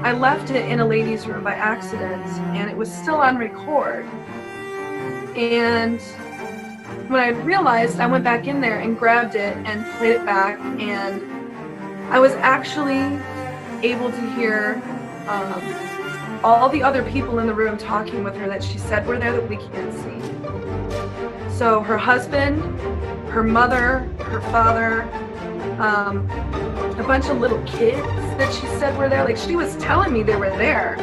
I left it in a ladies' room by accident, and it was still on record. And when I realized, I went back in there and grabbed it and played it back, and I was actually able to hear all the other people in the room talking with her that she said were there that we can't see. So her husband, her mother, her father, a bunch of little kids that she said were there. Like, she was telling me they were there,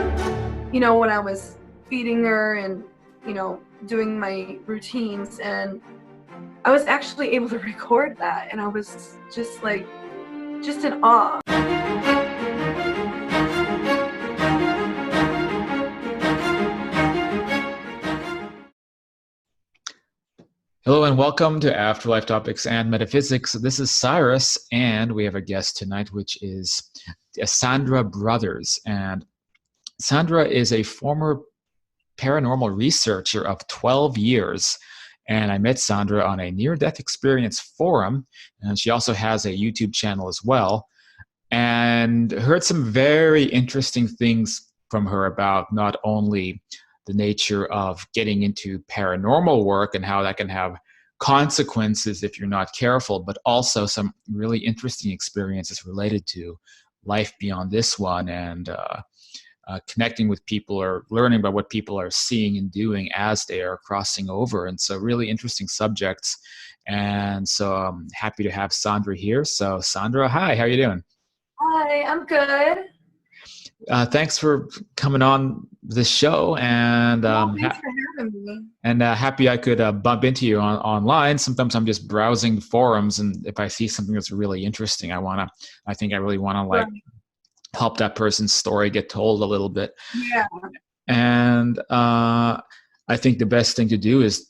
you know, when I was feeding her and, you know, doing my routines. And I was actually able to record that, and I was just in awe. Hello and welcome to Afterlife Topics and Metaphysics. This is Cyrus, and we have a guest tonight, which is Sandra Brothers. And Sandra is a former paranormal researcher of 12 years. And I met Sandra on a near-death experience forum, and she also has a YouTube channel as well. And heard some very interesting things from her about not only the nature of getting into paranormal work and how that can have consequences if you're not careful, but also some really interesting experiences related to life beyond this one, and connecting with people or learning about what people are seeing and doing as they are crossing over. And so really interesting subjects. And so I'm happy to have Sandra here. So Sandra, hi, how are you doing? Hi, I'm good. Thanks for coming on the show, and thanks for having me. And happy I could bump into you online. Sometimes I'm just browsing forums, and if I see something that's really interesting, I really want to like help that person's story get told a little bit. Yeah. And I think the best thing to do is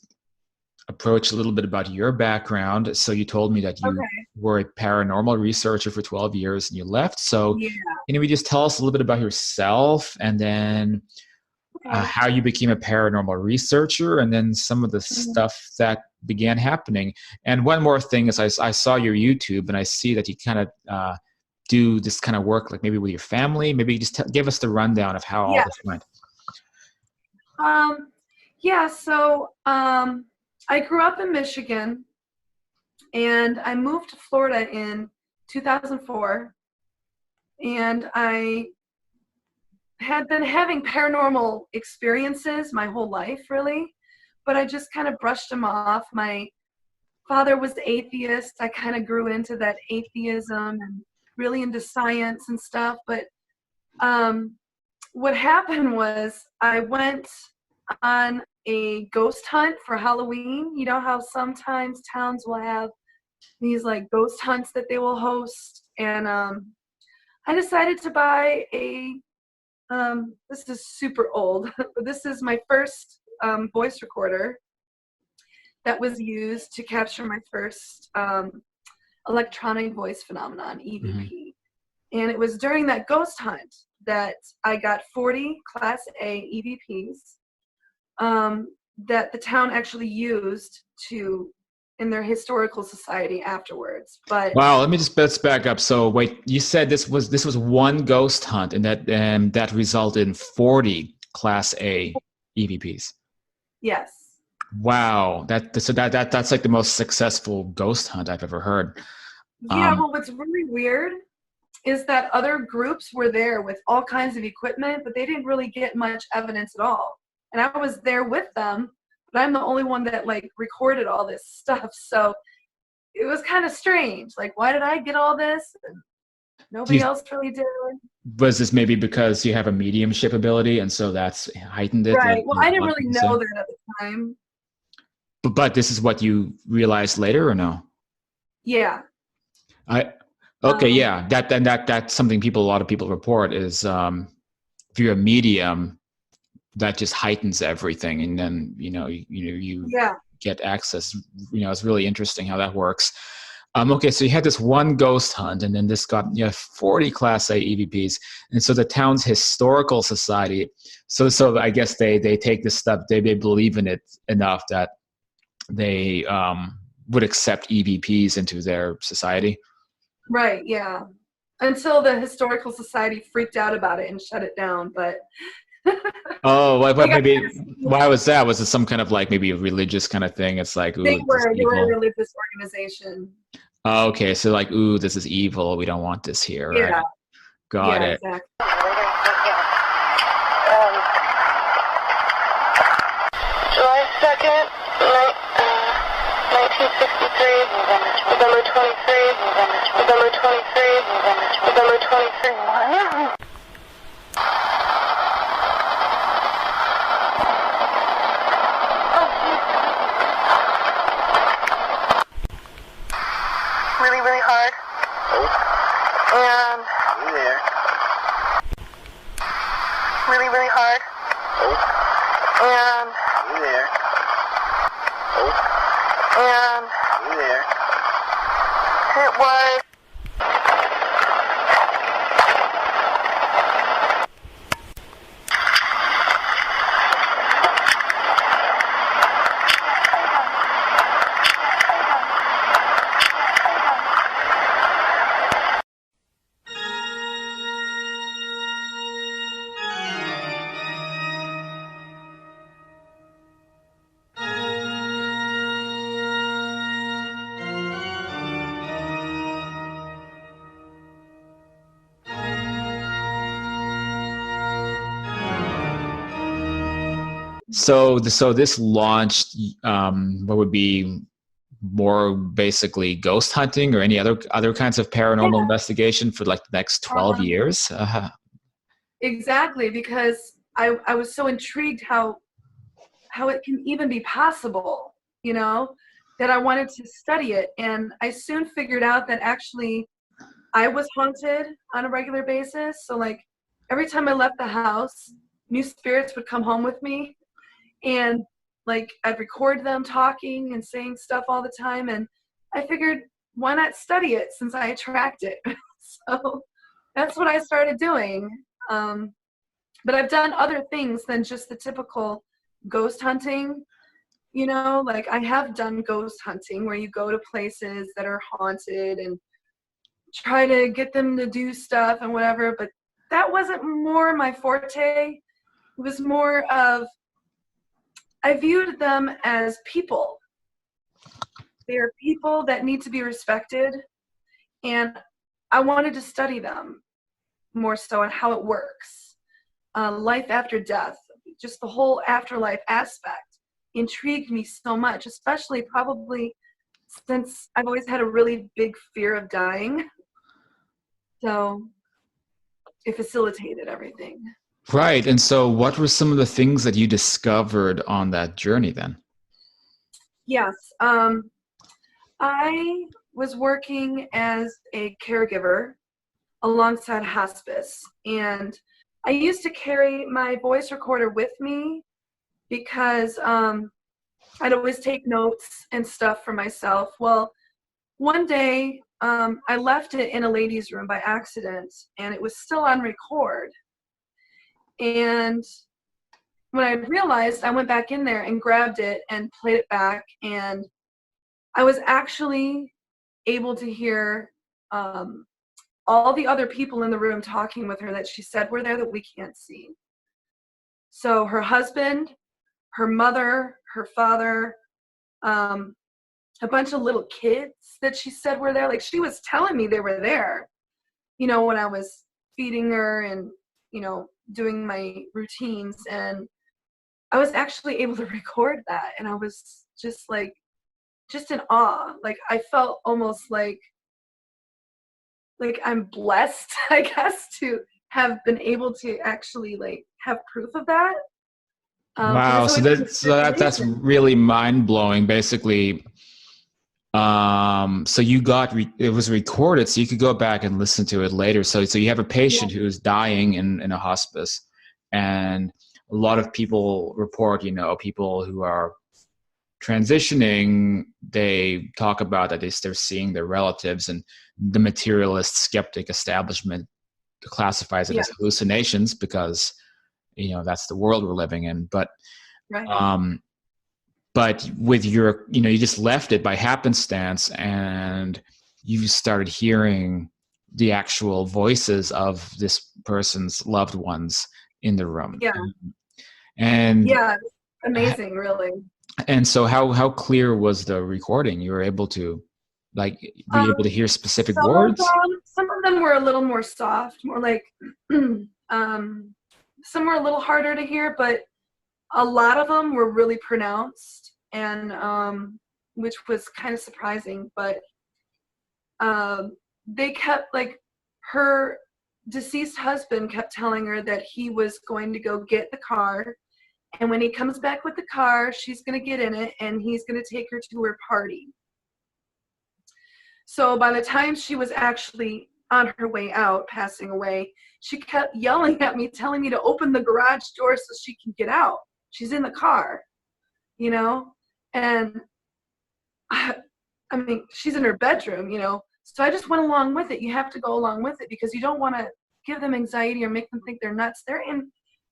approach a little bit about your background. So you told me that you were a paranormal researcher for 12 years and you left. So can you just tell us a little bit about yourself, and then how you became a paranormal researcher, and then some of the stuff that began happening. And one more thing is I saw your YouTube, and I see that you kind of do this kind of work, like maybe with your family. Maybe just give us the rundown of how all this went. So I grew up in Michigan, and I moved to Florida in 2004, and I had been having paranormal experiences my whole life, really, but I just kind of brushed them off. My father was atheist. I kind of grew into that atheism and really into science and stuff. But what happened was I went on a ghost hunt for Halloween. You know how sometimes towns will have these like ghost hunts that they will host, and I decided to buy a this is super old, but this is my first voice recorder that was used to capture my first electronic voice phenomenon, EVP. And it was during that ghost hunt that I got 40 Class A EVPs that the town actually used in their historical society afterwards. But wow, let's back up. So wait, you said this was one ghost hunt, and that resulted in 40 Class A EVPs. Yes. Wow, that's like the most successful ghost hunt I've ever heard. Yeah, well, what's really weird is that other groups were there with all kinds of equipment, but they didn't really get much evidence at all. And I was there with them, but I'm the only one that like recorded all this stuff. So it was kind of strange. Like, why did I get all this? And nobody else really did. Was this maybe because you have a mediumship ability, and so that's heightened it? Right. Like, well, I didn't really know that at the time. But this is what you realized later, or no? Yeah. That's something a lot of people report is if you're a medium, that just heightens everything, and then you get access. It's really interesting how that works. So you had this one ghost hunt, and then this got 40 Class A EVPs, and so the town's historical society. So I guess they take this stuff. They believe in it enough that they would accept EVPs into their society. Right. Yeah. until the historical society freaked out about it and shut it down. But Oh, they got, maybe why was that? Was it some kind of like maybe a religious kind of thing? It's like, ooh, this is they were a evil. religious organization. Oh, okay, so like, ooh, this is evil. We don't want this here, right? Yeah, Got yeah, it. exactly. July 2nd, 1963, November 23, November 23, November 23. What? Really, really hard. And really, really hard. And it was So this launched what would be more basically ghost hunting or any other kinds of paranormal investigation for like the next 12 years. Exactly, because I was so intrigued how it can even be possible, that I wanted to study it. And I soon figured out that actually I was haunted on a regular basis. So like every time I left the house, new spirits would come home with me, and like I'd record them talking and saying stuff all the time. And I figured, why not study it since I attract it? So that's what I started doing. But I've done other things than just the typical ghost hunting. Like I have done ghost hunting where you go to places that are haunted and try to get them to do stuff and whatever, but that wasn't more my forte. It was more of, I viewed them as people. They are people that need to be respected, and I wanted to study them more so on how it works. Life after death, just the whole afterlife aspect intrigued me so much, especially probably since I've always had a really big fear of dying. So it facilitated everything. Right. And so what were some of the things that you discovered on that journey then? Yes. I was working as a caregiver alongside hospice, and I used to carry my voice recorder with me because I'd always take notes and stuff for myself. Well, one day I left it in a ladies' room by accident, and it was still on record. And when I realized, I went back in there and grabbed it and played it back, and I was actually able to hear all the other people in the room talking with her that she said were there that we can't see. So her husband, her mother, her father, a bunch of little kids that she said were there. Like she was telling me they were there, when I was feeding her and, doing my routines. And I was actually able to record that. And I was just in awe. Like I felt almost like I'm blessed, I guess, to have been able to actually have proof of that. Wow. So that's really mind blowing. Basically, so you it was recorded, so you could go back and listen to it later. So you have a patient who's dying in a hospice, and a lot of people report, people who are transitioning, they talk about that they're seeing their relatives, and the materialist skeptic establishment classifies it as hallucinations because that's the world we're living in. But but with your you just left it by happenstance, and you started hearing the actual voices of this person's loved ones in the room. Yeah. And yeah, amazing, really. and so how clear was the recording? You were able to, like, were you able to hear specific words? Some of them were a little more soft, more like some were a little harder to hear, but a lot of them were really pronounced, and which was kind of surprising. But they kept, like, her deceased husband kept telling her that he was going to go get the car, and when he comes back with the car, she's going to get in it, and he's going to take her to her party. So by the time she was actually on her way out, passing away, she kept yelling at me, telling me to open the garage door so she can get out. She's in the car, you know? And I mean, she's in her bedroom, you know? So I just went along with it. You have to go along with it because you don't want to give them anxiety or make them think they're nuts. They're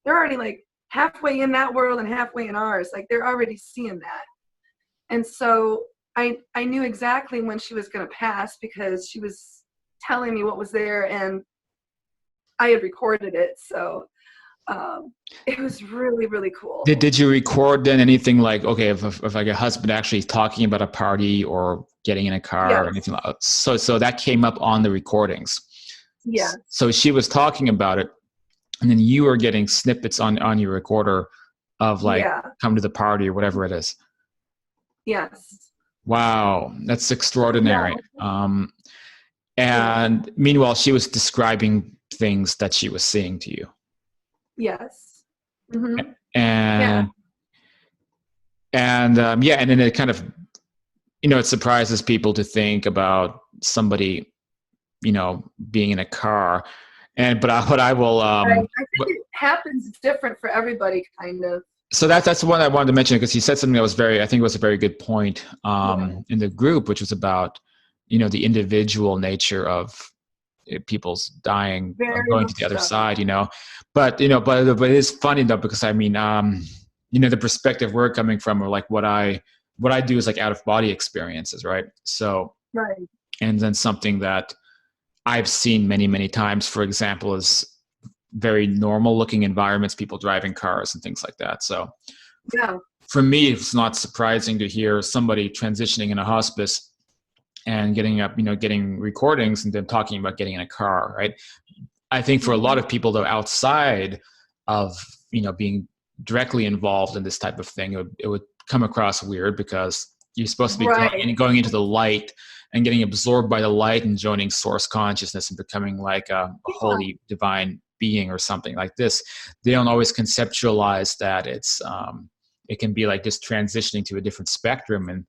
already like halfway in that world and halfway in ours. Like, they're already seeing that. And so I knew exactly when she was going to pass because she was telling me what was there, and I had recorded it. So it was really, really cool. Did you record then anything like, okay, if like a husband actually talking about a party or getting in a car or anything like that? So that came up on the recordings. Yeah. So she was talking about it, and then you were getting snippets on your recorder of, like, come to the party or whatever it is. Yes. Wow, that's extraordinary. And meanwhile, she was describing things that she was seeing to you. Yes. Mm-hmm. And and then it kind of, it surprises people to think about somebody, being in a car. But I will. I think it happens different for everybody, kind of. So that's the one I wanted to mention, because he said something that was I think it was a very good point in the group, which was about, the individual nature of people's dying, going to the other side, but it is funny though, because I mean, the perspective we're coming from, or like what I do is like out of body experiences, right? So, and then something that I've seen many, many times, for example, is very normal looking environments, people driving cars and things like that. So for me, it's not surprising to hear somebody transitioning in a hospice and getting up, getting recordings and then talking about getting in a car, right? I think for a lot of people though, outside of, being directly involved in this type of thing, it would come across weird, because you're supposed to be going into the light and getting absorbed by the light and joining source consciousness and becoming like a holy divine being or something like this. They don't always conceptualize that it's it can be like just transitioning to a different spectrum and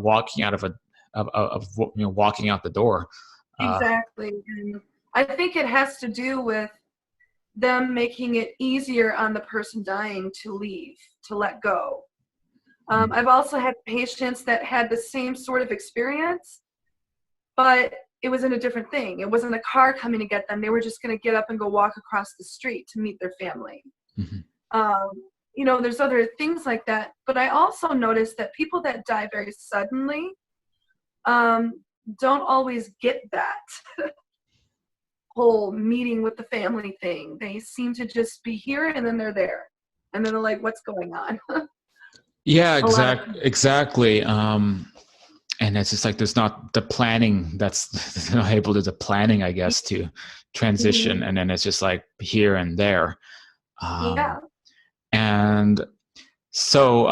walking out of walking out the door. Exactly. And I think it has to do with them making it easier on the person dying to leave, to let go. I've also had patients that had the same sort of experience, but it was in a different thing. It wasn't a car coming to get them. They were just going to get up and go walk across the street to meet their family. There's other things like that. But I also noticed that people that die very suddenly don't always get that whole meeting with the family thing. They seem to just be here and then they're there. And then they're like, what's going on? Yeah, exactly. And it's just like there's not the planning, that's not able to do the planning, I guess, to transition. And then it's just like here and there. And so,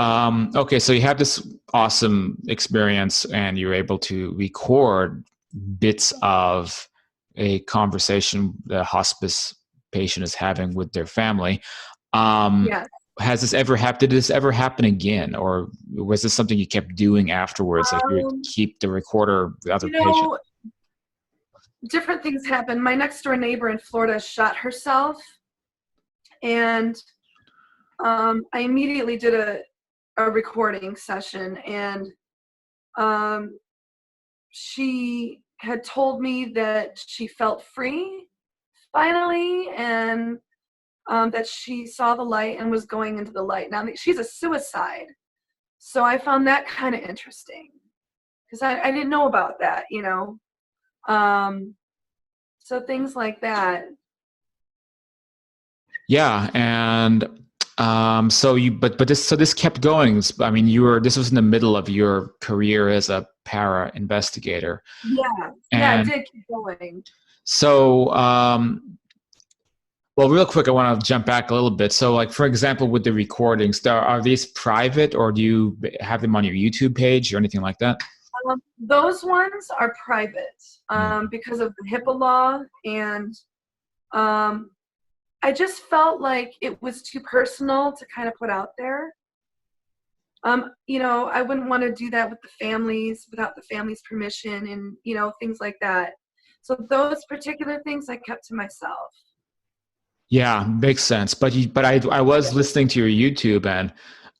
okay, so you have this awesome experience and you're able to record bits of a conversation the hospice patient is having with their family. Has this ever happened? Did this ever happen again? Or was this something you kept doing afterwards? Like you would keep the recorder with other patients? Different things happen. My next door neighbor in Florida shot herself. And I immediately did a recording session. And she had told me that she felt free finally, and that she saw the light and was going into the light. Now, she's a suicide, so I found that kind of interesting because I didn't know about that, So things like that. Yeah, and this kept going. I mean, this was in the middle of your career as a para investigator. Yeah, yeah, it And did keep going. so, well, real quick, I want to jump back a little bit. So, like, for example, with the recordings, are these private, or do you have them on your YouTube page or anything like that? Those ones are private Mm. because of the HIPAA law, and I just felt like it was too personal to kind of put out there. You know, I wouldn't want to do that with the families without the family's permission and, you know, things like that. So those particular things I kept to myself. Yeah, makes sense. But I was listening to your YouTube, and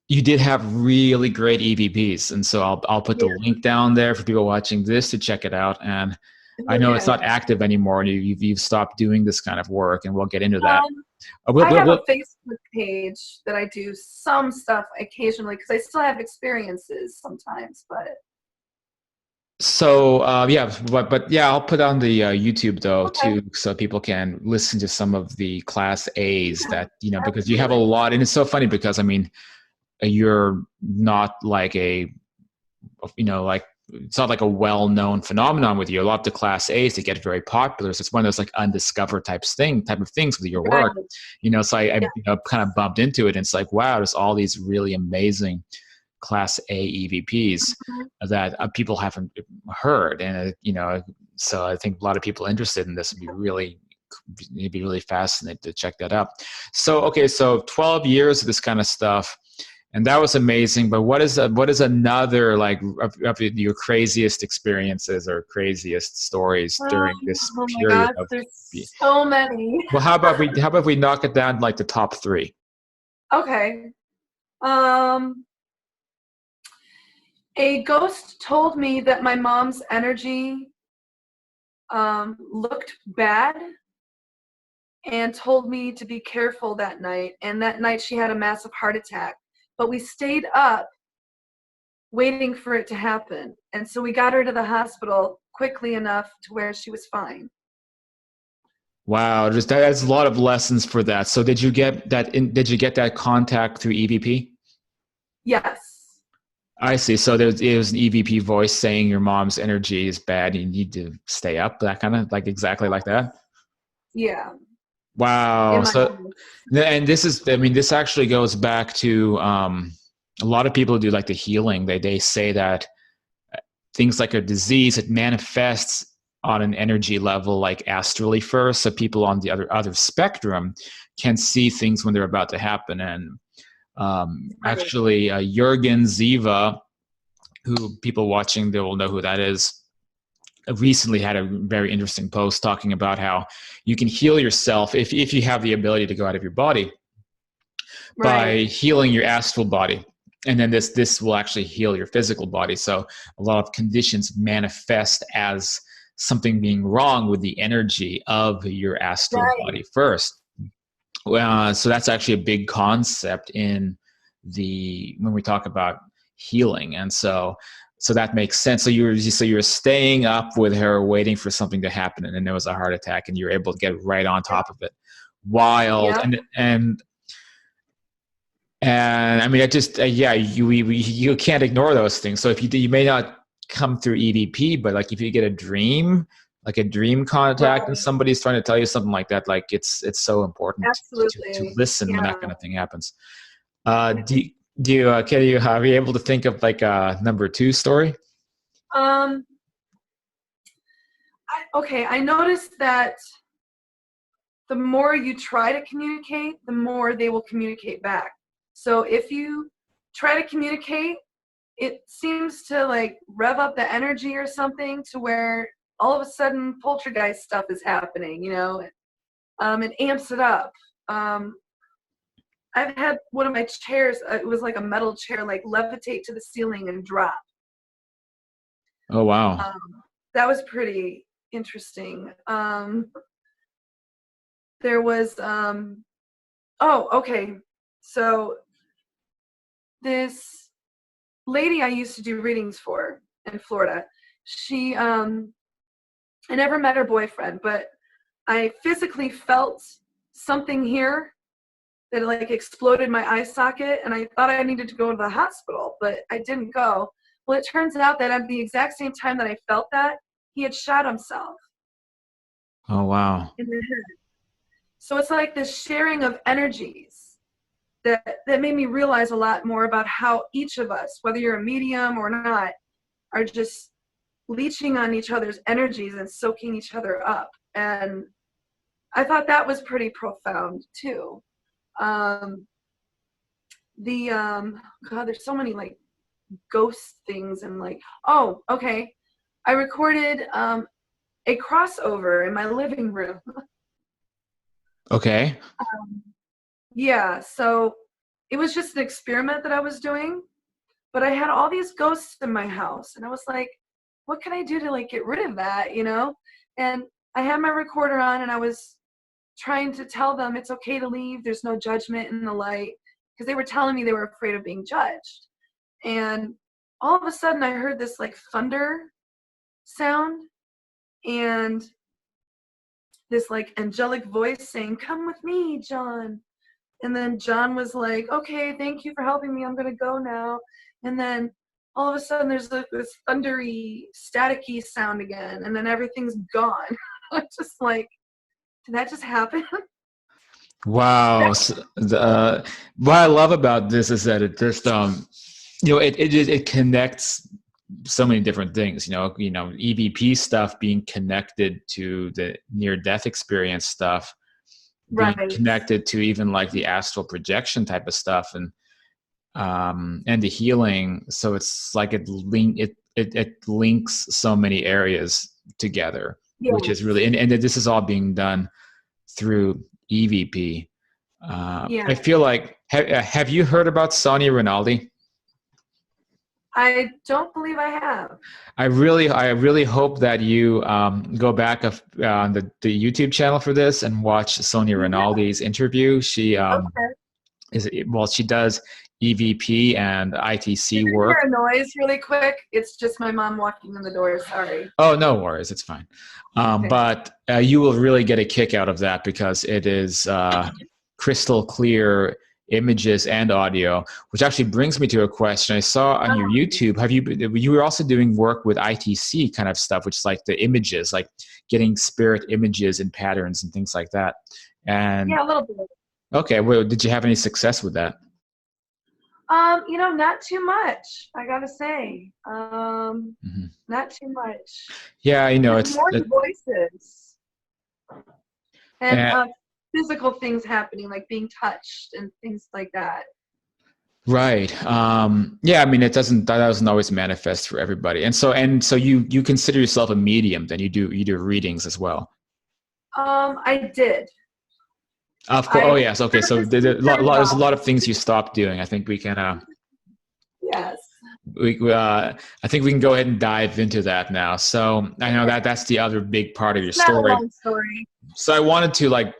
you did have really great EVPs, and so I'll put the link down there for people watching this to check it out. And I know it's not active anymore, and you've stopped doing this kind of work, and we'll get into that. I have a Facebook page that I do some stuff occasionally because I still have experiences sometimes, but. So but yeah, I'll put on the YouTube though too, so people can listen to some of the class A's that, you know, because you have a lot, and it's so funny because I mean, you're not like a, you know, like it's not like a well-known phenomenon with you. A lot of the class A's that get very popular, so it's one of those like undiscovered type of things with your work, you know. So I you know, kind of bumped into it, and it's like, wow, there's all these really amazing class A EVPs that people haven't heard, and you know, so I think a lot of people interested in this would be really fascinated to check that out. So okay, so 12 years of this kind of stuff, and that was amazing. But what is another, like, of your craziest experiences or craziest stories during this period of? There's so many. Well, how about we knock it down to like the top 3? Okay. A ghost told me that my mom's energy looked bad and told me to be careful that night. And that night she had a massive heart attack. But we stayed up waiting for it to happen. And so we got her to the hospital quickly enough to where she was fine. Wow, that's a lot of lessons for that. So did you get that contact through EVP? Yes. I see. So it was an EVP voice saying your mom's energy is bad. You need to stay up. That kind of, like, exactly like that. Yeah. Wow. So, and this actually goes back to a lot of people do like the healing. They say that things like a disease, it manifests on an energy level, like astrally first. So people on the other spectrum can see things when they're about to happen. And actually, Jürgen Ziva, who people watching, they will know who that is, recently had a very interesting post talking about how you can heal yourself if you have the ability to go out of your body by healing your astral body. And then this will actually heal your physical body. So a lot of conditions manifest as something being wrong with the energy of your astral body first. So that's actually a big concept when we talk about healing. And so that makes sense. So you're staying up with her, waiting for something to happen, and then there was a heart attack, and you're able to get right on top of it. Wild. And I mean, you can't ignore those things. So if you may not come through EVP, but like if you get a dream, like a dream contact, and somebody's trying to tell you something like that, like it's so important to listen when that kind of thing happens. Are you able to think of like a number 2 story? I noticed that the more you try to communicate, the more they will communicate back. So if you try to communicate, it seems to like rev up the energy or something to where all of a sudden poltergeist stuff is happening, you know. It amps it up. I've had one of my chairs, it was like a metal chair, like levitate to the ceiling and drop. Oh, wow. That was pretty interesting. There was, so this lady I used to do readings for in Florida, she, I never met her boyfriend, but I physically felt something here that like exploded my eye socket, and I thought I needed to go to the hospital, but I didn't go. Well, it turns out that at the exact same time that I felt that, he had shot himself. Oh, wow. In the head. So it's like this sharing of energies that made me realize a lot more about how each of us, whether you're a medium or not, are just leeching on each other's energies and soaking each other up. And I thought that was pretty profound too. God, there's so many like ghost things and like, oh, okay. I recorded a crossover in my living room. Okay. Yeah, so it was just an experiment that I was doing, but I had all these ghosts in my house, and I was like, what can I do to like get rid of that, you know? And I had my recorder on, and I was trying to tell them it's okay to leave. There's no judgment in the light, because they were telling me they were afraid of being judged. And all of a sudden I heard this like thunder sound and this like angelic voice saying, "Come with me, John." And then John was like, "Okay, thank you for helping me. I'm going to go now." And then all of a sudden there's like this thundery, staticky sound again. And then everything's gone. I'm just like, did that just happen? Wow. What I love about this is that it just, it connects so many different things, EVP stuff being connected to the near-death experience stuff, being Right. connected to even like the astral projection type of stuff, and the healing. So it's like it links so many areas together, Yes. which is really, and this is all being done through EVP. Yeah. I feel like, have you heard about Sonia Rinaldi? I don't believe I have. I really hope that you go back on the YouTube channel for this and watch Sonia Rinaldi's interview. She she does EVP and ITC work. Can you hear a noise really quick? It's just my mom walking in the door. Sorry. Oh, no worries. It's fine. Okay. But you will really get a kick out of that, because it is crystal clear images and audio, which actually brings me to a question I saw on your YouTube. You were also doing work with ITC kind of stuff, which is like the images, like getting spirit images and patterns and things like that. And yeah, a little bit. Okay, well, did you have any success with that? Not too much, I gotta say. Not too much. Yeah, There's more voices and physical things happening, like being touched and things like that. Right. Yeah, I mean, that doesn't always manifest for everybody. And so you consider yourself a medium, then you do readings as well. I did. Of course. Oh, yes. Okay. So there's a lot of things you stopped doing. I think we can. Yes. I think we can go ahead and dive into that now. So I know that's the other big part of your story. Not a long story. So I wanted to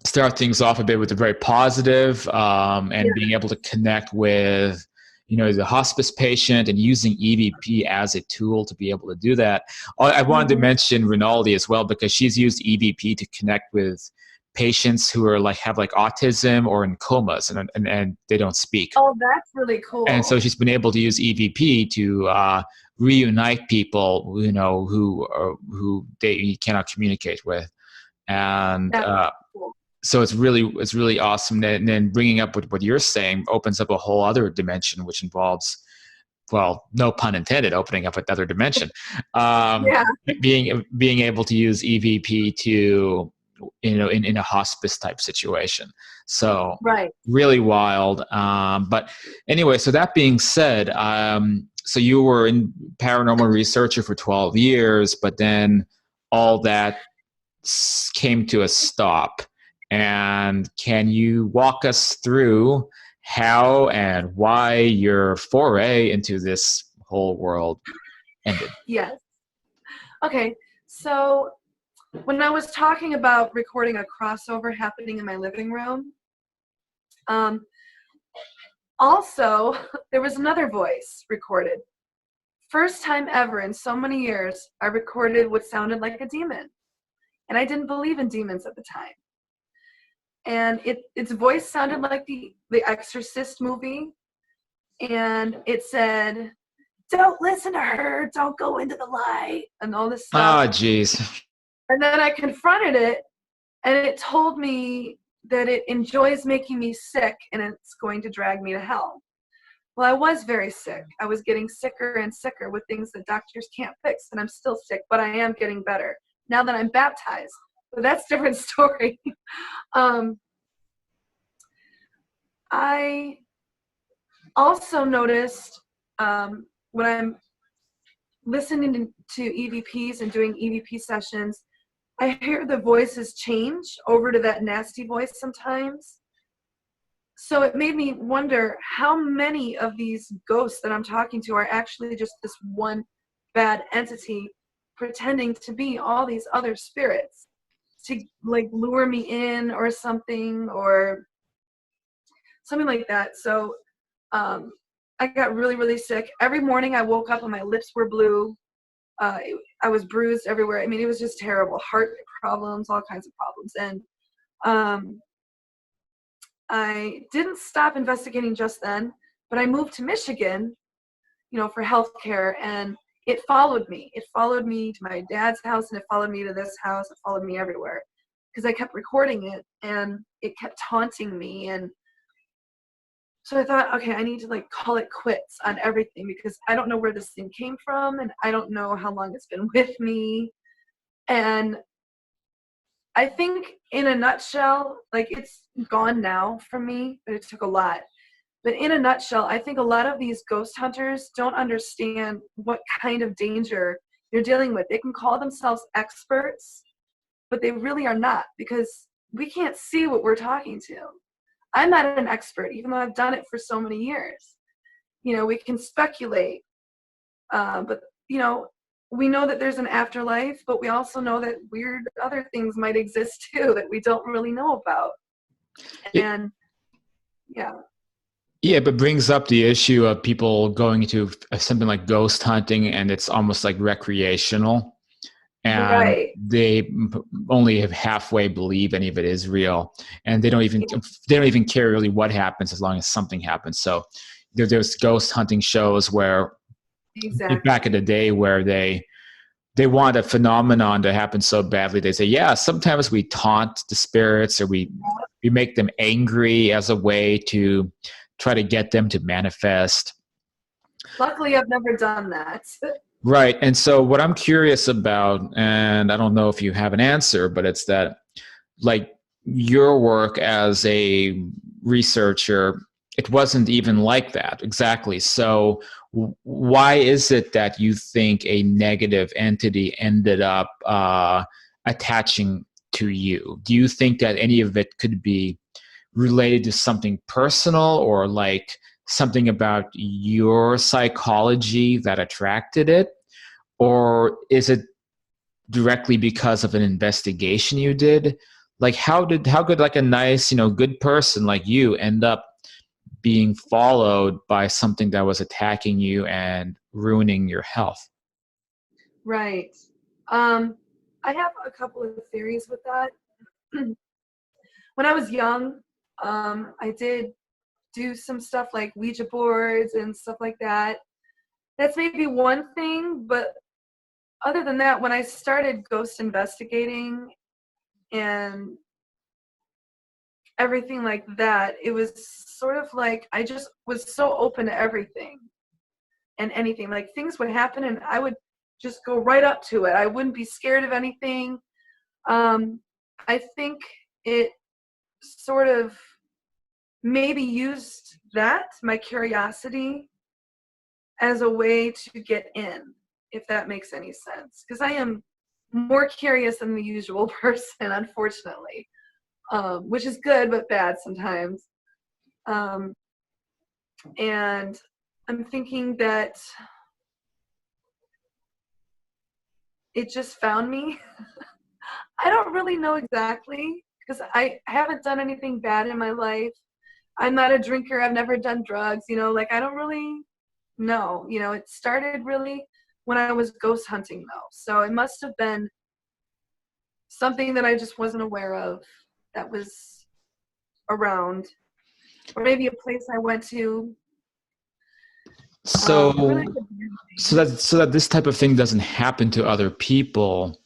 start things off a bit with a very positive, and being able to connect with, the hospice patient and using EVP as a tool to be able to do that. I wanted to mention Rinaldi as well, because she's used EVP to connect with patients who are have autism or in comas, and they don't speak. Oh, that's really cool. And so she's been able to use EVP to reunite people, who they cannot communicate with. And cool. So it's really awesome. And then bringing up what you're saying opens up a whole other dimension, which involves, well, no pun intended, opening up another dimension. Being able to use EVP to, in a hospice type situation. So really wild. But anyway, so that being said, so you were in paranormal researcher for 12 years, but then all that came to a stop. And can you walk us through how and why your foray into this whole world ended? Yes. Okay. So when I was talking about recording a crossover happening in my living room, also there was another voice recorded. First time ever in so many years, I recorded what sounded like a demon. and I didn't believe in demons at the time. And its voice sounded like the Exorcist movie, and it said, "Don't listen to her, don't go into the light," and all this stuff. Oh, geez. And then I confronted it, and it told me that it enjoys making me sick, and it's going to drag me to hell. Well, I was very sick. I was getting sicker and sicker with things that doctors can't fix, and I'm still sick, but I am getting better now that I'm baptized. But that's a different story. I also noticed when I'm listening to EVPs and doing EVP sessions, I hear the voices change over to that nasty voice sometimes. So it made me wonder how many of these ghosts that I'm talking to are actually just this one bad entity pretending to be all these other spirits to like lure me in or something like that. So I got really, really sick. Every morning I woke up and my lips were blue. I was bruised everywhere. I mean, it was just terrible. Heart problems, all kinds of problems. And I didn't stop investigating just then, but I moved to Michigan, for healthcare, and it followed me. It followed me to my dad's house, and it followed me to this house. It followed me everywhere because I kept recording it, and it kept taunting me. And so I thought, okay, I need to call it quits on everything because I don't know where this thing came from, and I don't know how long it's been with me. And I think in a nutshell, it's gone now from me, but it took a lot. But in a nutshell, I think a lot of these ghost hunters don't understand what kind of danger they're dealing with. They can call themselves experts, but they really are not because we can't see what we're talking to. I'm not an expert, even though I've done it for so many years. We can speculate, but we know that there's an afterlife, but we also know that weird other things might exist too that we don't really know about. And yeah, but brings up the issue of people going into something like ghost hunting, and it's almost like recreational, and right. They only have halfway believe any of it is real, and they don't even care really what happens as long as something happens. So there's ghost hunting shows where back in the day where they want a phenomenon to happen so badly, they say, yeah, sometimes we taunt the spirits or we make them angry as a way to try to get them to manifest. Luckily, I've never done that. Right. And so what I'm curious about, and I don't know if you have an answer, but it's that your work as a researcher, it wasn't even like that exactly. So why is it that you think a negative entity ended up attaching to you? Do you think that any of it could be related to something personal or something about your psychology that attracted it? Or is it directly because of an investigation you did? How could a nice, good person like you end up being followed by something that was attacking you and ruining your health? Right. I have a couple of theories with that. When I was young, I did do some stuff like Ouija boards and stuff like that. That's maybe one thing, but other than that, when I started ghost investigating and everything like that, it was sort of like I just was so open to everything and anything. Things would happen and I would just go right up to it. I wouldn't be scared of anything. I think it sort of maybe used my curiosity, as a way to get in, if that makes any sense. Because I am more curious than the usual person, unfortunately, which is good but bad sometimes. And I'm thinking that it just found me. I don't really know exactly because I haven't done anything bad in my life. I'm not a drinker. I've never done drugs. I don't really know. It started really when I was ghost hunting, though. So it must have been something that I just wasn't aware of that was around, or maybe a place I went to. So, Really could be so that this type of thing doesn't happen to other people,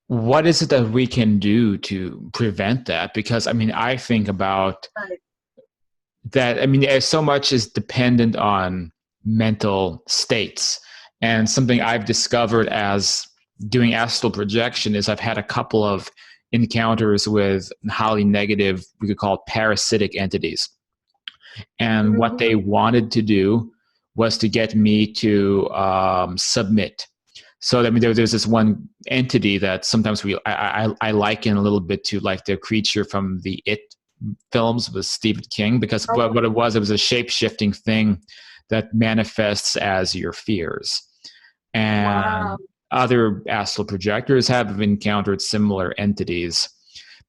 what is it that we can do to prevent that? Because I mean, I think about right. that. I mean, so much is dependent on mental states. And something I've discovered as doing astral projection is I've had a couple of encounters with highly negative, we could call parasitic entities. And what they wanted to do was to get me to submit. So I mean, there's this one entity that sometimes I liken a little bit to like the creature from the It films with Stephen King, because what it was a shape-shifting thing that manifests as your fears. And other astral projectors have encountered similar entities,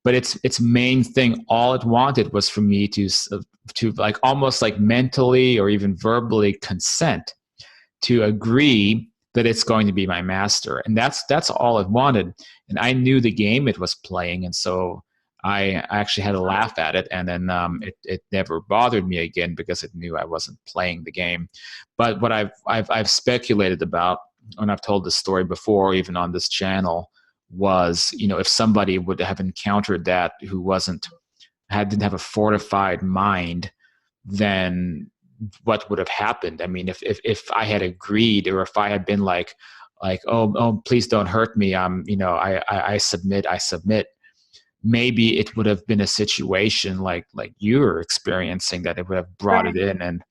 but its main thing, all it wanted was for me to like almost like mentally or even verbally consent to agree that it's going to be my master. And that's all it wanted. And I knew the game it was playing. And so I actually had to laugh at it. And then it never bothered me again because it knew I wasn't playing the game. But what I've speculated about, and I've told this story before, even on this channel, was, you know, if somebody would have encountered that who didn't have a fortified mind, then what would have happened? I mean, if I had agreed, or if I had been like, oh, please don't hurt me. I submit. Maybe it would have been a situation like you were experiencing, that it would have brought it in, and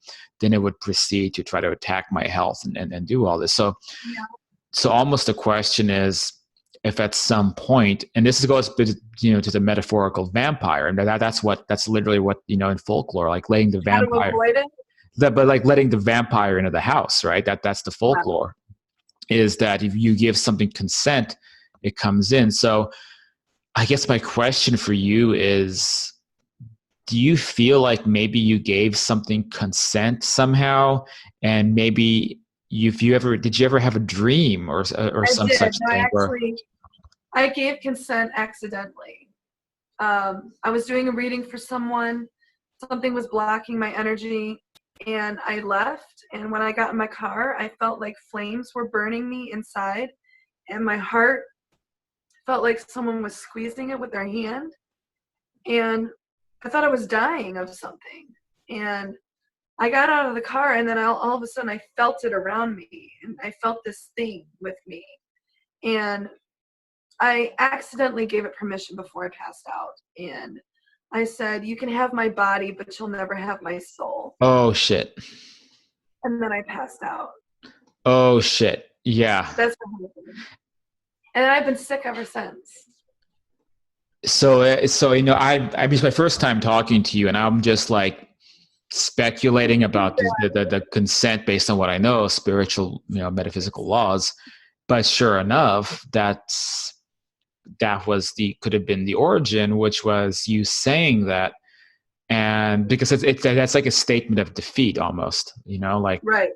then it would proceed to try to attack my health and do all this. So, so almost the question is, if at some point, and this goes, you know, to the metaphorical vampire, and that's literally what, you know, in folklore, like letting the vampire, but like letting the vampire into the house, right? That's the folklore, is that if you give something consent, it comes in. So I guess my question for you is, do you feel like maybe you gave something consent somehow, and maybe did you ever have a dream or some such thing? I gave consent accidentally. I was doing a reading for someone. Something was blocking my energy, and I left. And when I got in my car, I felt like flames were burning me inside, and my heart felt like someone was squeezing it with their hand. And I thought I was dying of something. And I got out of the car, and then all of a sudden I felt it around me, and I felt this thing with me. And I accidentally gave it permission before I passed out. And I said, you can have my body, but you'll never have my soul. Oh, shit. And then I passed out. Oh, shit. Yeah. That's what happened. And I've been sick ever since. So you know, I it's my first time talking to you, and I'm just like speculating about the consent based on what I know, spiritual, you know, metaphysical laws. But sure enough, that could have been the origin, which was you saying that, and because that's like a statement of defeat almost, you know, like right.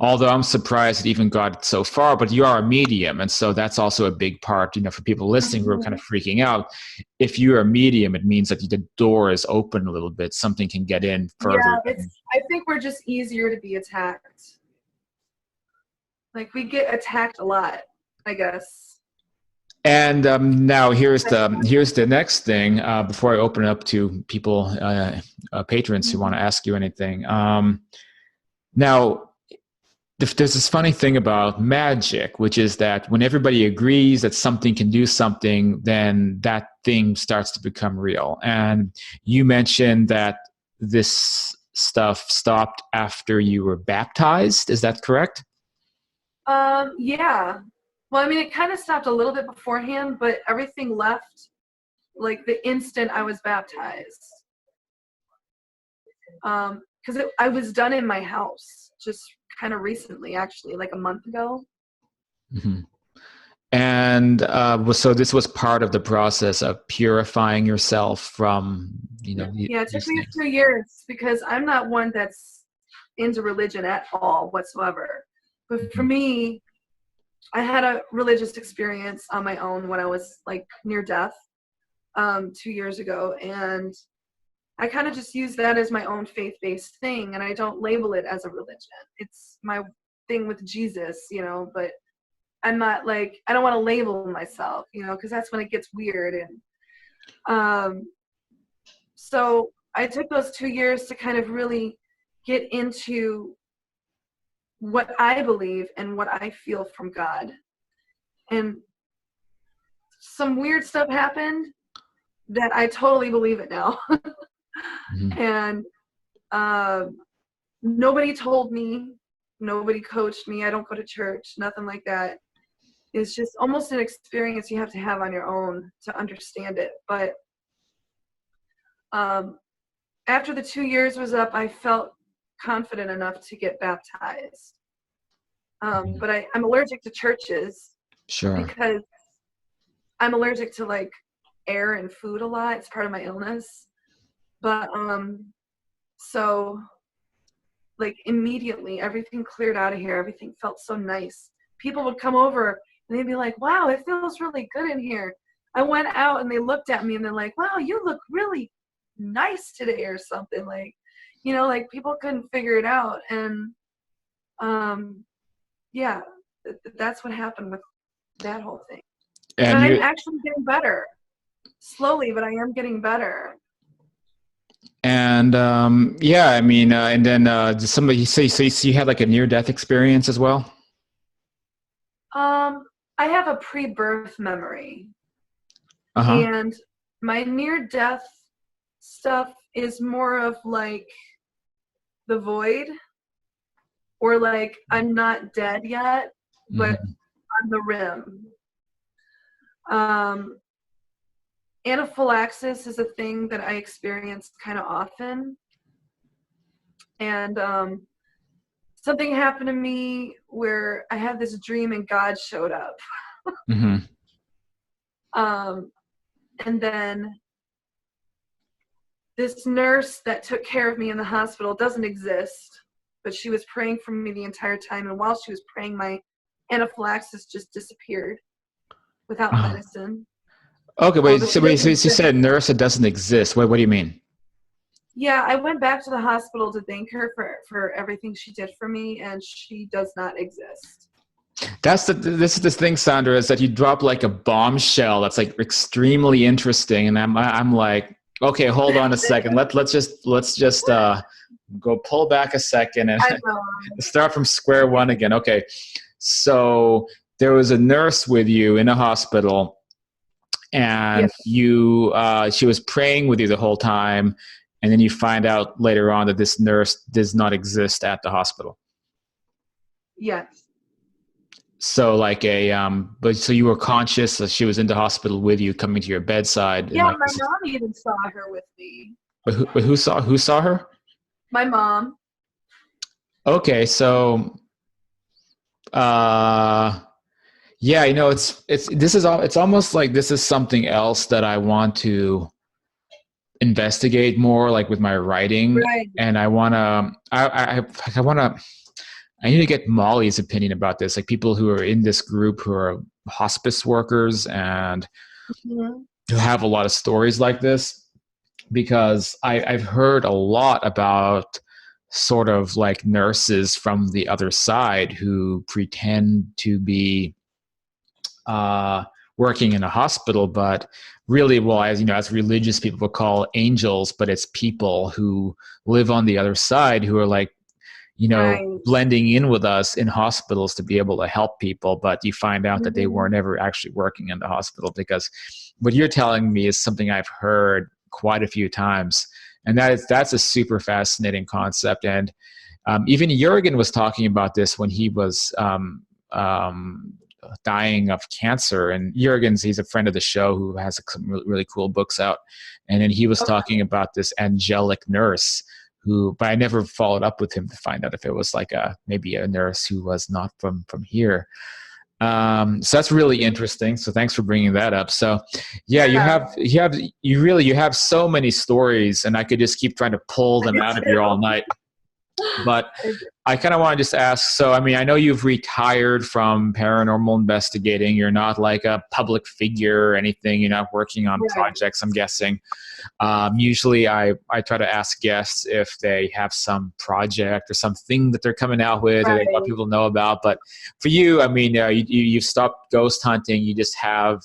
Although I'm surprised it even got so far, but you are a medium, and so that's also a big part, you know, for people listening who are kind of freaking out. If you're a medium, it means that the door is open a little bit. Something can get in further. Yeah, I think we're just easier to be attacked. Like, we get attacked a lot, I guess. And now here's the next thing. Before I open it up to people, patrons who want to ask you anything. Now, there's this funny thing about magic, which is that when everybody agrees that something can do something, then that thing starts to become real. And you mentioned that this stuff stopped after you were baptized. Is that correct? Yeah. Well, I mean, it kind of stopped a little bit beforehand, but everything left like the instant I was baptized. Because I was done in my house just kind of recently, actually, like a month ago. Mm-hmm. And so this was part of the process of purifying yourself from, you know. Yeah, it took me a few years because I'm not one that's into religion at all whatsoever. But for me, I had a religious experience on my own when I was like near death 2 years ago, and I kind of just use that as my own faith-based thing, and I don't label it as a religion. It's my thing with Jesus, you know, but I'm not like, I don't want to label myself, you know, because that's when it gets weird. And so I took those 2 years to kind of really get into what I believe and what I feel from God. And some weird stuff happened that I totally believe it now. And nobody told me, nobody coached me. I don't go to church, nothing like that. It's just almost an experience you have to have on your own to understand it. But after the 2 years was up, I felt confident enough to get baptized. But I'm allergic to churches. Sure. Because I'm allergic to like air and food a lot. It's part of my illness. But so like immediately everything cleared out of here. Everything felt so nice. People would come over and they'd be like, wow, it feels really good in here. I went out and they looked at me and they're like, wow, you look really nice today or something. Like, you know, like people couldn't figure it out. And yeah, that's what happened with that whole thing. And I'm actually getting better. Slowly, but I am getting better. And yeah, I mean, and then did somebody say, so you had like a near-death experience as well? I have a pre-birth memory. Uh-huh. And my near-death stuff is more of like the void, or like I'm not dead yet, but on the rim. Anaphylaxis is a thing that I experience kind of often. And something happened to me where I had this dream and God showed up. And then this nurse that took care of me in the hospital doesn't exist, but she was praying for me the entire time. And while she was praying, my anaphylaxis just disappeared without medicine. Okay, wait, so you said nurse that doesn't exist. What do you mean? Yeah, I went back to the hospital to thank her for everything she did for me, and she does not exist. This is the thing, Sandra, is that you drop like a bombshell that's like extremely interesting, and I'm like, okay, hold on a second. Let's just go pull back a second and start from square one again. Okay, so there was a nurse with you in a hospital. And yes. She was praying with you the whole time, and then you find out later on that this nurse does not exist at the hospital. Yes. So like but so you were conscious that she was in the hospital with you, coming to your bedside. Yeah, and my mom even saw her with me. But who saw her? My mom. Okay, so yeah, you know, it's almost like this is something else that I want to investigate more, like with my writing. Right. And I need to get Molly's opinion about this, like people who are in this group who are hospice workers and who have a lot of stories like this, because I've heard a lot about sort of like nurses from the other side who pretend to be working in a hospital, but really, well, as religious people would call angels, but it's people who live on the other side who are like, right. blending in with us in hospitals to be able to help people. But you find out that they weren't ever actually working in the hospital, because what you're telling me is something I've heard quite a few times. And that's a super fascinating concept. And even Jürgen was talking about this when he was dying of cancer. And he's a friend of the show who has some really cool books out. And then he was talking about this angelic nurse but I never followed up with him to find out if it was like maybe a nurse who was not from here. So that's really interesting. So thanks for bringing that up. So yeah, you have so many stories, and I could just keep trying to pull them out of you all night. But I kind of want to just ask, so, I mean, I know you've retired from paranormal investigating. You're not like a public figure or anything. You're not working on projects, I'm guessing. Usually I try to ask guests if they have some project or something that they're coming out with or they want people to know about. But for you, I mean, you've stopped ghost hunting. You just have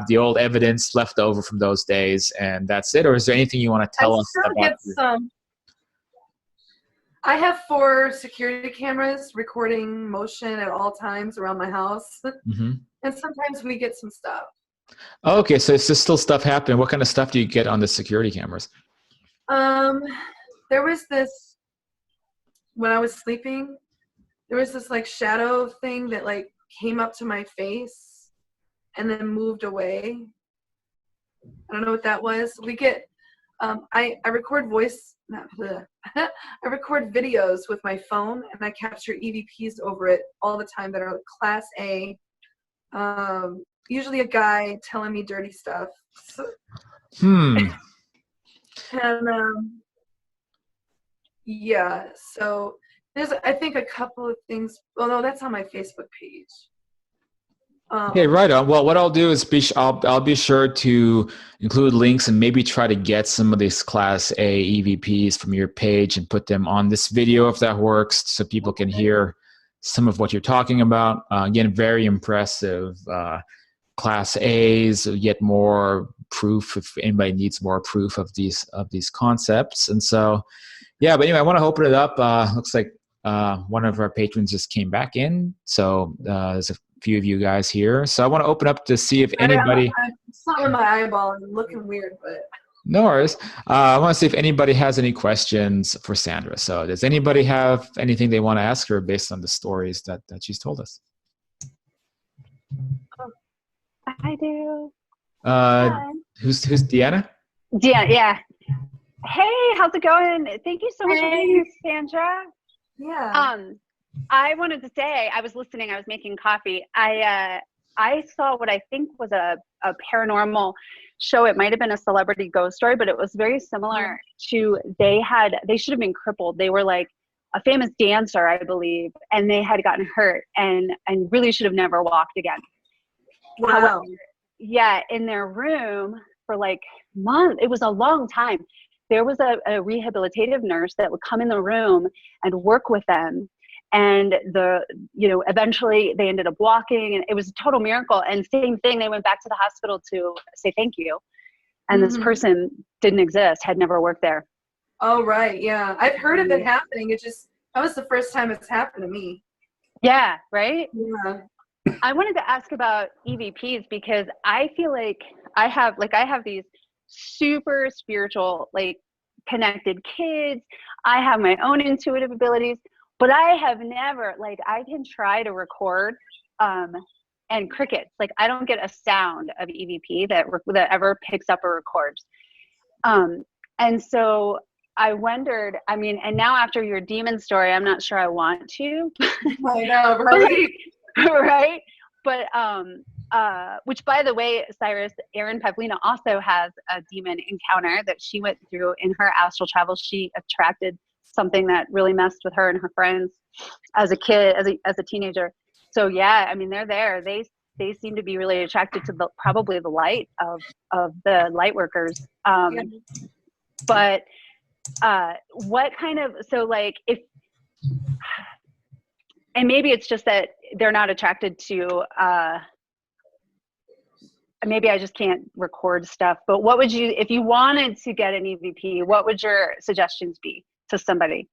the old evidence left over from those days, and that's it? Or is there anything you want to tell us about? I have 4 security cameras recording motion at all times around my house. Mm-hmm. And sometimes we get some stuff. Oh, okay, so it's just still stuff happening. What kind of stuff do you get on the security cameras? There was this, when I was sleeping, there was this like shadow thing that like came up to my face and then moved away. I don't know what that was. We get, I record I record videos with my phone, and I capture EVPs over it all the time that are like Class A. Usually a guy telling me dirty stuff. And yeah, so there's, I think, a couple of things. Well, no, that's on my Facebook page. Okay, right on. Well, what I'll do is I'll be sure to include links and maybe try to get some of these Class A EVPs from your page and put them on this video if that works, so people can hear some of what you're talking about. Again, very impressive. Class A's, yet more proof if anybody needs more proof of these concepts. And so, yeah. But anyway, I want to open it up. Looks like one of our patrons just came back in. So there's a few of you guys here. So I want to open up to see if anybody. It's not in my eyeball. I'm looking weird, but. No worries. I want to see if anybody has any questions for Sandra. So does anybody have anything they want to ask her based on the stories that she's told us? I do. Who's Deanna? Yeah. Hey, how's it going? Thank you so much for being here, Sandra. Yeah. I wanted to say, I was listening, I was making coffee. I saw what I think was a paranormal show. It might have been a celebrity ghost story, but it was very similar to, they should have been crippled. They were like a famous dancer, I believe, and they had gotten hurt and really should have never walked again. Wow. However, yeah, in their room for like months, it was a long time. There was a rehabilitative nurse that would come in the room and work with them. And eventually they ended up walking, and it was a total miracle. And same thing, they went back to the hospital to say thank you. And this person didn't exist, had never worked there. Oh, right. Yeah. I've heard of it happening. That was the first time it's happened to me. Yeah. Right. Yeah. I wanted to ask about EVPs because I feel like I have these super spiritual, like connected kids. I have my own intuitive abilities, but I have never, like, I can try to record and crickets. Like, I don't get a sound of EVP that ever picks up or records. And so I wondered, I mean, and now after your demon story, I'm not sure I want to. I know, right? Right? But, which, by the way, Cyrus, Erin Pavlina also has a demon encounter that she went through in her astral travels. She attracted something that really messed with her and her friends as a kid, as a teenager. So yeah, I mean, they're there. They seem to be really attracted to probably the light of the light workers. But what kind of, so like if, and maybe it's just that they're not attracted to, maybe I just can't record stuff, but what would you, if you wanted to get an EVP, what would your suggestions be to somebody?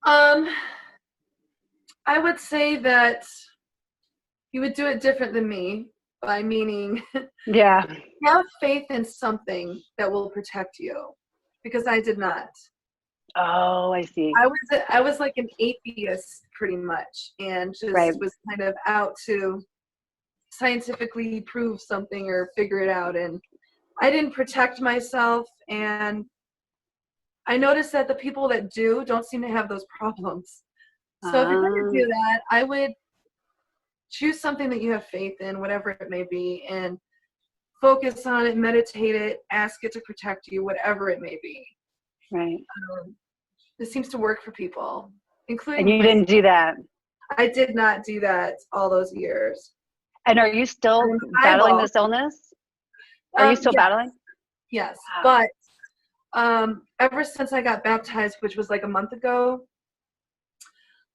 I would say that you would do it different than me, by meaning yeah, have faith in something that will protect you, because I did not. Oh, I see. I was like an atheist pretty much, and just was kind of out to scientifically prove something or figure it out, and I didn't protect myself, and I noticed that the people that don't seem to have those problems. So if you're going to do that, I would choose something that you have faith in, whatever it may be, and focus on it, meditate it, ask it to protect you, whatever it may be. Right. It seems to work for people, including And you myself. didn't do that. I did not do that all those years. And are you still battling this illness? Are you still yes. battling? Yes, Wow. but ever since I got baptized, which was like a month ago,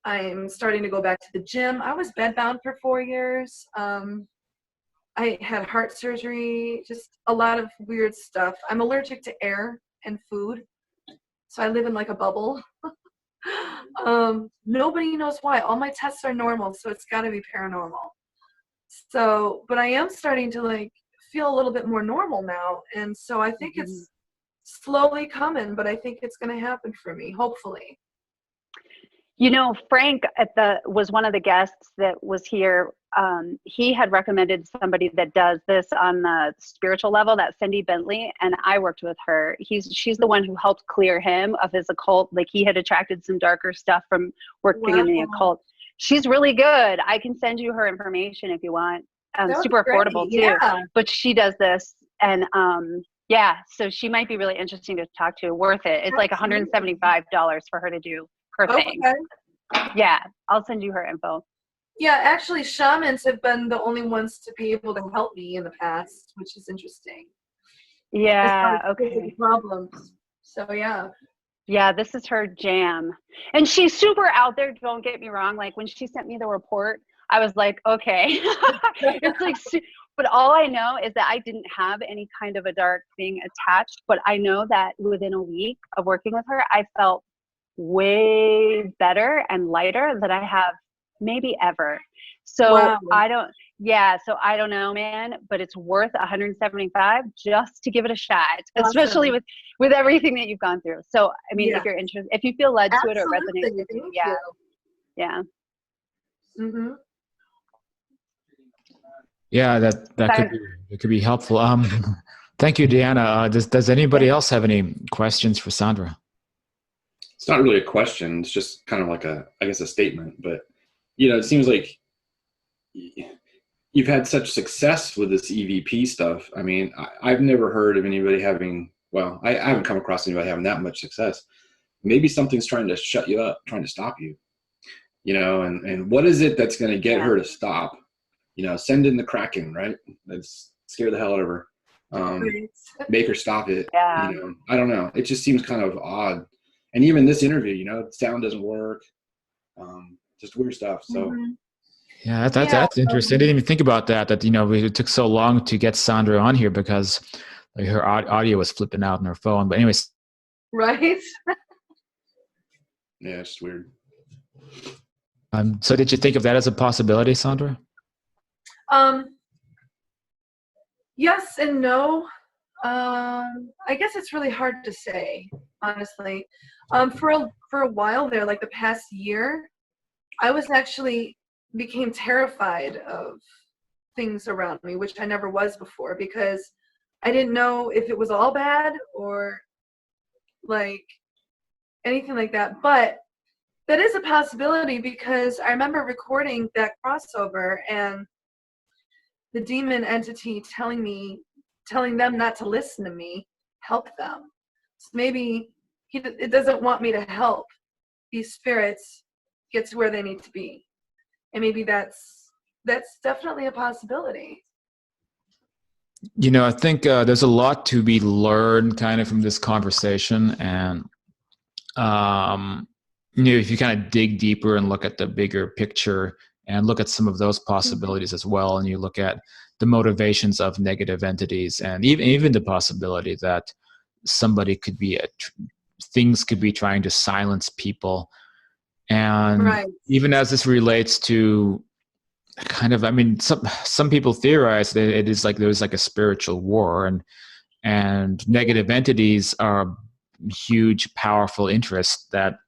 I'm starting to go back to the gym. I was bedbound for 4 years. I had heart surgery, just a lot of weird stuff. I'm allergic to air and food, so I live in like a bubble. Nobody knows why. All my tests are normal, so it's got to be paranormal. So, but I am starting to like feel a little bit more normal now, and so I think it's slowly coming, but I think it's going to happen for me, hopefully. You know, Frank was one of the guests that was here. He had recommended somebody that does this on the spiritual level, that Cindy Bentley, and I worked with her. She's the one who helped clear him of his occult. Like, he had attracted some darker stuff from working in the occult. She's really good. I can send you her information if you want. Super affordable too. Yeah. But she does this, and yeah, so she might be really interesting to talk to. Worth it. It's like $175 for her to do her thing. Yeah, I'll send you her info. Yeah, actually, shamans have been the only ones to be able to help me in the past, which is interesting. Yeah, okay. Problems. So yeah. Yeah, this is her jam. And she's super out there, don't get me wrong. Like, when she sent me the report, I was like, okay. It's like, but all I know is that I didn't have any kind of a dark thing attached. But I know that within a week of working with her, I felt way better and lighter than I have maybe ever. So wow. I don't know, man, but it's worth $175 just to give it a shot, especially with everything that you've gone through. So, I mean, if you're interested, if you feel led to it or resonates with you, yeah. Mm-hmm. Yeah, that could be helpful. Thank you, Deanna. Does anybody else have any questions for Sandra? It's not really a question. It's just kind of like a statement. But, it seems like you've had such success with this EVP stuff. I mean, I've never heard of anybody having, I haven't come across anybody having that much success. Maybe something's trying to shut you up, trying to stop you, and what is it that's going to get her to stop? Send in the Kraken, right? Let's scare the hell out of her. Make her stop it. Yeah. I don't know. It just seems kind of odd. And even this interview, sound doesn't work. Just weird stuff. So. Yeah, that's interesting. I didn't even think about that. It took so long to get Sandra on here because her audio was flipping out on her phone. But anyways. Right. Yeah, it's just weird. So did you think of that as a possibility, Sandra? Yes and no. I guess it's really hard to say, honestly. For a while there, like the past year, I was actually became terrified of things around me, which I never was before, because I didn't know if it was all bad or like anything like that. But that is a possibility, because I remember recording that crossover and the demon entity telling them not to listen to me, help them. So maybe it doesn't want me to help these spirits get to where they need to be. And maybe that's definitely a possibility. I think there's a lot to be learned kind of from this conversation. And, if you kind of dig deeper and look at the bigger picture and look at some of those possibilities as well, and you look at the motivations of negative entities, and even the possibility that somebody could be things could be trying to silence people. And even as this relates to kind of, some people theorize that it is like there's like a spiritual war, and negative entities are huge, powerful interests that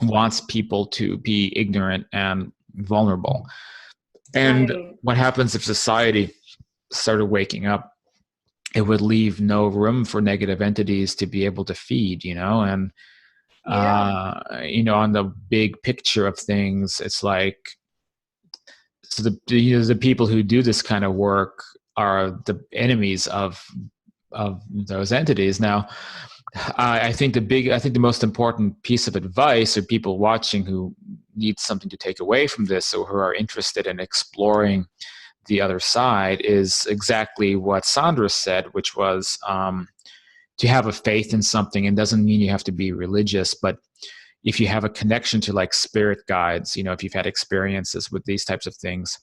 wants people to be ignorant and vulnerable. And what happens if society started waking up? It would leave no room for negative entities to be able to feed, and on the big picture of things, it's like, so the people who do this kind of work are the enemies of those entities. Now, I think the most important piece of advice, or people watching who need something to take away from this, or who are interested in exploring the other side, is exactly what Sandra said, which was to have a faith in something. And doesn't mean you have to be religious, but if you have a connection to like spirit guides, if you've had experiences with these types of things,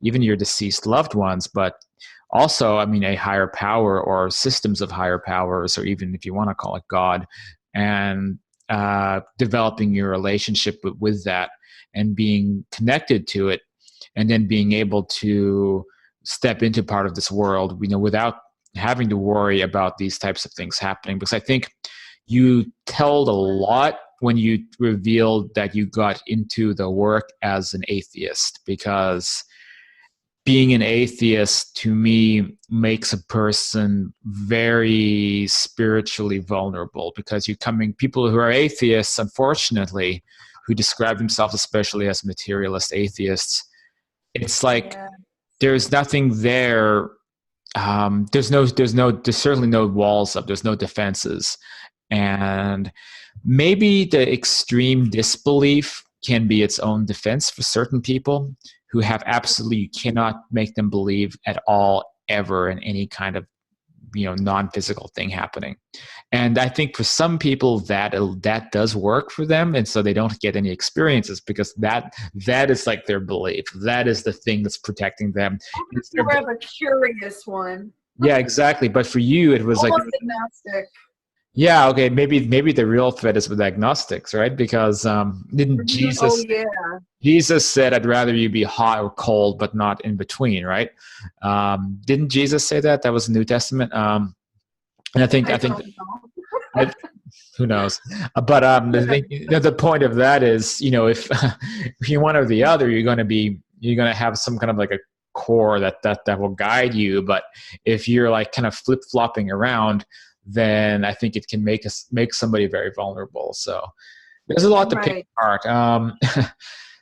even your deceased loved ones, but also, a higher power or systems of higher powers, or even if you want to call it God, and developing your relationship with that and being connected to it, and then being able to step into part of this world, without having to worry about these types of things happening. Because I think you told a lot when you revealed that you got into the work as an atheist, because being an atheist to me makes a person very spiritually vulnerable, because people who are atheists, unfortunately, who describe themselves especially as materialist atheists, it's like there's nothing there. There's certainly no walls up. There's no defenses. And maybe the extreme disbelief can be its own defense for certain people who have absolutely, you cannot make them believe at all ever in any kind of non-physical thing happening. And I think for some people that does work for them, and so they don't get any experiences, because that is like their belief. That is the thing that's protecting them. It's more of a curious one. Yeah, exactly. But for you, it was almost like agnostic. Yeah, okay, maybe the real threat is with agnostics, right? Because didn't Jesus? Oh yeah. Jesus said, "I'd rather you be hot or cold, but not in between," right? Didn't Jesus say that? That was the New Testament. And I think who knows? But I think the point of that is, if if you one or the other, you're going to have some kind of like a core that will guide you. But if you're like kind of flip flopping around, then I think it can make somebody very vulnerable. So there's a lot to pick apart.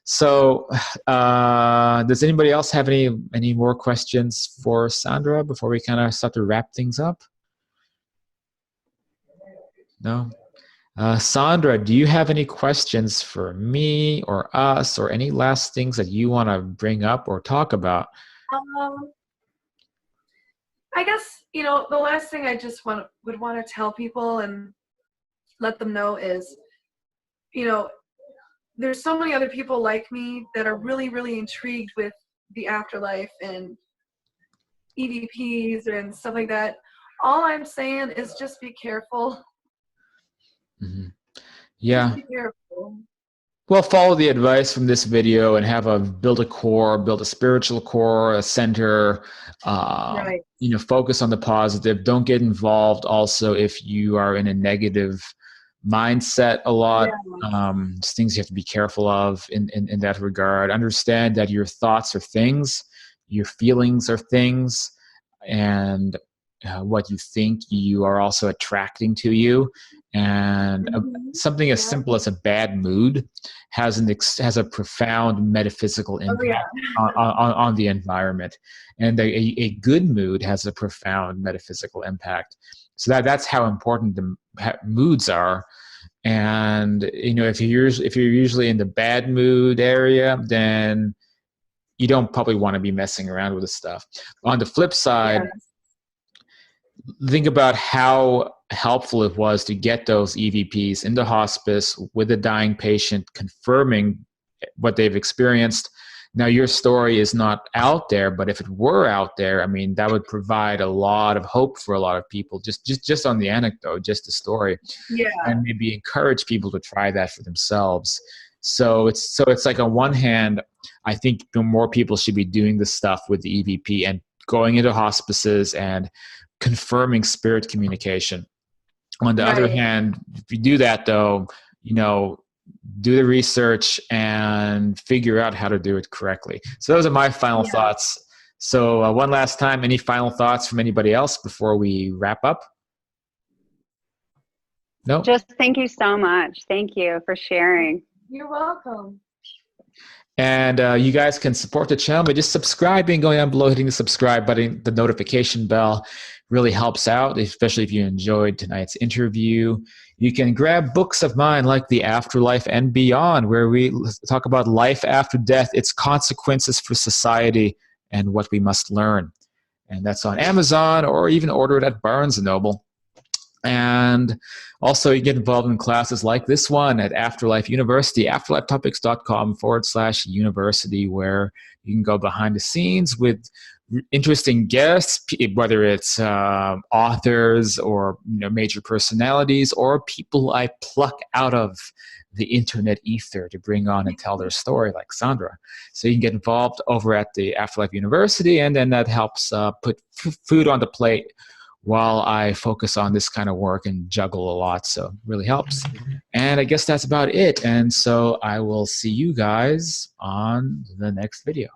So does anybody else have any more questions for Sandra before we kind of start to wrap things up? No? Sandra, do you have any questions for me or us, or any last things that you want to bring up or talk about? I guess, the last thing I just would want to tell people and let them know is, there's so many other people like me that are really, really intrigued with the afterlife and EVPs and stuff like that. All I'm saying is just be careful. Mm-hmm. Yeah. Just be careful. Well, follow the advice from this video and build a spiritual core, a center, focus on the positive. Don't get involved also if you are in a negative mindset a lot. It's things you have to be careful of in that regard. Understand that your thoughts are things, your feelings are things, and what you think you are also attracting to you. And something as simple as a bad mood has a profound metaphysical impact on the environment, and a good mood has a profound metaphysical impact. So that's how important the moods are. And if you're usually in the bad mood area, then you don't probably want to be messing around with this stuff. On the flip side, think about how helpful it was to get those EVPs into hospice with a dying patient, confirming what they've experienced. Now, your story is not out there, but if it were out there, that would provide a lot of hope for a lot of people, just on the anecdote, just the story. Yeah. And maybe encourage people to try that for themselves. So it's like, on one hand, I think more people should be doing this stuff with the EVP and going into hospices and confirming spirit communication. On the other hand, if you do that, though, do the research and figure out how to do it correctly. So those are my final thoughts. So one last time, any final thoughts from anybody else before we wrap up? No? Just thank you so much. Thank you for sharing. You're welcome. And you guys can support the channel by just subscribing, going down below, hitting the subscribe button, the notification bell. Really helps out, especially if you enjoyed tonight's interview. You can grab books of mine like The Afterlife and Beyond, where we talk about life after death, its consequences for society, and what we must learn. And that's on Amazon, or even order it at Barnes & Noble. And also you get involved in classes like this one at Afterlife University, afterlifetopics.com/university, where you can go behind the scenes with interesting guests, whether it's authors or major personalities, or people I pluck out of the internet ether to bring on and tell their story, like Sandra. So you can get involved over at the Afterlife University, and then that helps put food on the plate while I focus on this kind of work and juggle a lot. So it really helps. And I guess that's about it. And so I will see you guys on the next video.